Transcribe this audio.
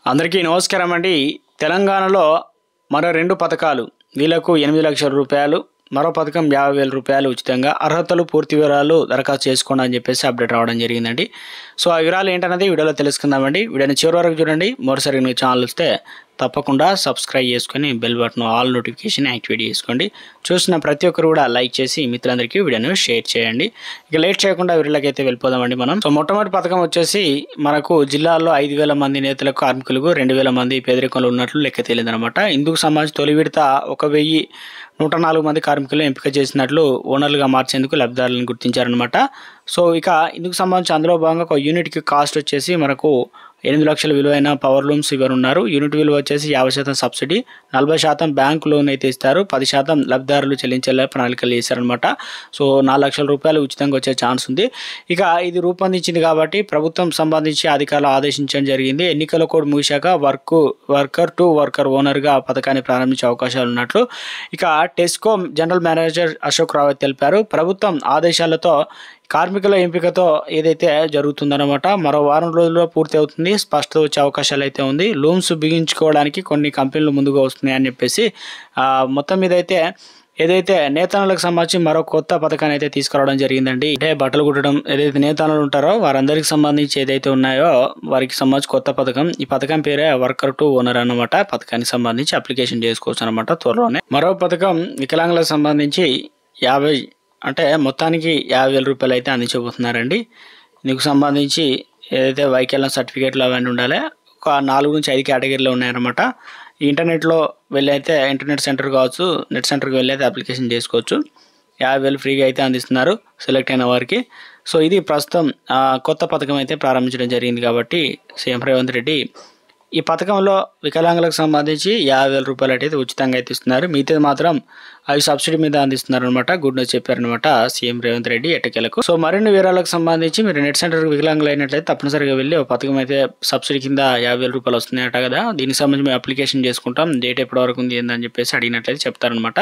అందరికీ నమస్కారం అండి. తెలంగాణలో మరో 2 పథకాలు వీళ్ళకు 8 లక్షల రూపాయలు, మరో పథకం 50,000 రూపాయలు ఉచితంగా. అర్హతలు పూర్తి వివరాలు దరఖాస్తు చేసుకోండి అని చెప్పేసి అప్డేట్ రావడం జరిగిందండి. సో ఆ వివరాలు ఏంటన్నది వీడియోలో తెలుసుకుందామండి. వీడియోని చివరి వరకు చూడండి. మరోసారి మీ ఛానల్ వస్తే తప్పకుండా సబ్స్క్రైబ్ చేసుకొని bell button all notification activate చేసుకోండి. చూసిన ప్రతి ఒక్కరు కూడా లైక్ చేసి మిత్రులందరికీ వీడియోను షేర్ చేయండి. ఇక లేట్ చేయకుండా వీళ్ళకైతే వెళ్ళిపోదామండి మనం. సో మొట్టమొదటి పథకం వచ్చేసి మనకు జిల్లాలో 5,000 మంది నేతలకు, కార్మికులకు 2,000 మంది పేదరికంలో ఉన్నట్లు లెక్క తేలిందనమాట. ఇందుకు సంబంధించి తొలి విడత 1,104 మంది కార్మికులను ఎంపిక చేసినట్లు ఓనర్లుగా మార్చేందుకు లబ్ధిదారులను గుర్తించారనమాట. సో ఇక ఇందుకు సంబంధించి అందులో భాగంగా ఒక యూనిట్కి కాస్ట్ వచ్చేసి మనకు 8 లక్షల విలువైన పవర్ లూమ్స్ ఇవ్వనున్నారు. యూనిట్ విలువ వచ్చేసి 50% సబ్సిడీ, 40% బ్యాంక్ లోన్ అయితే ఇస్తారు, 10% లబ్ధిదారులు చెల్లించేలా ప్రణాళికలు చేశారనమాట. సో 4 లక్షల రూపాయలు ఉచితంగా వచ్చే ఛాన్స్ ఉంది. ఇక ఇది రూపొందించింది కాబట్టి ప్రభుత్వం సంబంధించి అధికారులు ఆదేశించడం జరిగింది. ఎన్నికల కోడ్ ముగిశాక వర్కర్ టు వర్కర్ ఓనర్గా పథకాన్ని ప్రారంభించే అవకాశాలు ఉన్నట్లు ఇక Tesco general manager Ashok Rawat తెలిపారు. ప్రభుత్వం ఆదేశాలతో కార్మికుల ఎంపికతో ఏదైతే జరుగుతుందన్నమాట. మరో వారం రోజుల్లో పూర్తి అవుతుంది. స్పష్టత వచ్చే అవకాశాలు అయితే ఉంది. లూమ్స్ బిగించుకోవడానికి కొన్ని కంపెనీలు ముందుగా వస్తున్నాయని చెప్పేసి మొత్తం మీద అయితే ఏదైతే నేతన్నలకు సంబంధించి మరో కొత్త పథకాన్ని అయితే తీసుకురావడం జరిగిందండి. అంటే బట్టలు కుట్టడం ఏదైతే నేతన్నలు ఉంటారో వారందరికి సంబంధించి ఏదైతే ఉన్నాయో వారికి సంబంధించి కొత్త పథకం. ఈ పథకం పేరే వర్కర్ టు ఓనర్ అన్నమాట. పథకానికి సంబంధించి అప్లికేషన్ చేసుకోవచ్చు అనమాట త్వరలోనే. మరో పథకం వికలాంగులకు సంబంధించి అంటే మొత్తానికి 50,000 రూపాయలు అయితే అందించబోతున్నారండి. దీనికి సంబంధించి ఏదైతే వైకల్యం సర్టిఫికేట్లు అవన్నీ ఉండాలి. ఒక 4 నుంచి 5 కేటగిరీలు ఉన్నాయన్నమాట. ఇంటర్నెట్లో వెళ్ళి అయితే ఇంటర్నెట్ సెంటర్ కావచ్చు, నెట్ సెంటర్కి వెళ్ళి అయితే అప్లికేషన్ చేసుకోవచ్చు. 50,000 ఫ్రీగా అయితే అందిస్తున్నారు సెలెక్ట్ అయిన వారికి. సో ఇది ప్రస్తుతం కొత్త పథకం అయితే ప్రారంభించడం జరిగింది కాబట్టి సీఎం రేవంత్ రెడ్డి ఈ పథకంలో వికలాంగులకు సంబంధించి 50,000 రూపాయలు అయితే ఉచితంగా అయితే ఇస్తున్నారు. మిగతాది మాత్రం అవి సబ్సిడీ మీద అందిస్తున్నారు అనమాట. గుడ్ న్యూస్ చెప్పారనమాట సీఎం రేవంత్ రెడ్డి ఎట్టకేలకు. సో మరిన్ని వివరాలకు సంబంధించి మీరు నెట్ సెంటర్కి వికలాంగులు అయినట్లయితే తప్పనిసరిగా వెళ్ళి ఒక పథకం అయితే సబ్సిడీ కింద 50,000 రూపాయలు వస్తున్నాయట కదా. దీనికి సంబంధించి మేము అప్లికేషన్ చేసుకుంటాం, డేట్ ఎప్పటి వరకు ఉంది ఏందని చెప్పేసి అడిగినట్లయితే చెప్తారనమాట.